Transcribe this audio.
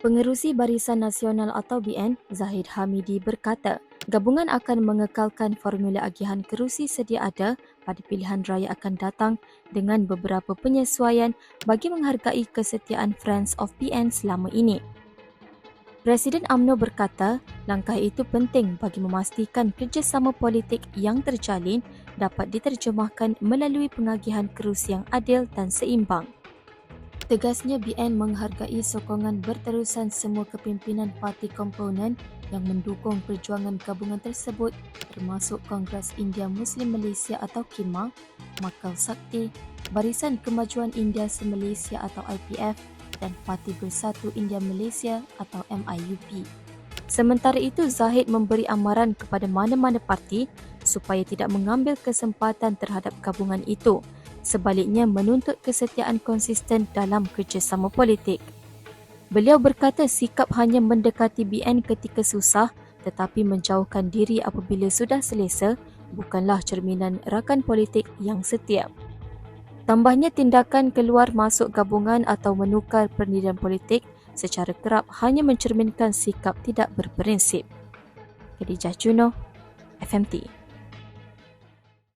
Pengerusi Barisan Nasional atau BN, Zahid Hamidi berkata, gabungan akan mengekalkan formula agihan kerusi sedia ada pada pilihan raya akan datang dengan beberapa penyesuaian bagi menghargai kesetiaan Friends of BN selama ini. Presiden UMNO berkata, langkah itu penting bagi memastikan kerjasama politik yang terjalin dapat diterjemahkan melalui pengagihan kerusi yang adil dan seimbang. Tegasnya, BN menghargai sokongan berterusan semua kepimpinan parti komponen yang mendukung perjuangan gabungan tersebut termasuk Kongres India Muslim Malaysia atau KIMA, Makal Sakti, Barisan Kemajuan India Se-Malaysia atau IPF dan Parti Bersatu India Malaysia atau MIUP. Sementara itu, Zahid memberi amaran kepada mana-mana parti supaya tidak mengambil kesempatan terhadap gabungan itu. Sebaliknya menuntut kesetiaan konsisten dalam kerjasama politik. Beliau berkata sikap hanya mendekati BN ketika susah tetapi menjauhkan diri apabila sudah selesa bukanlah cerminan rakan politik yang setia. Tambahnya, tindakan keluar masuk gabungan atau menukar pendirian politik secara kerap hanya mencerminkan sikap tidak berprinsip. Khadijah Juno, FMT.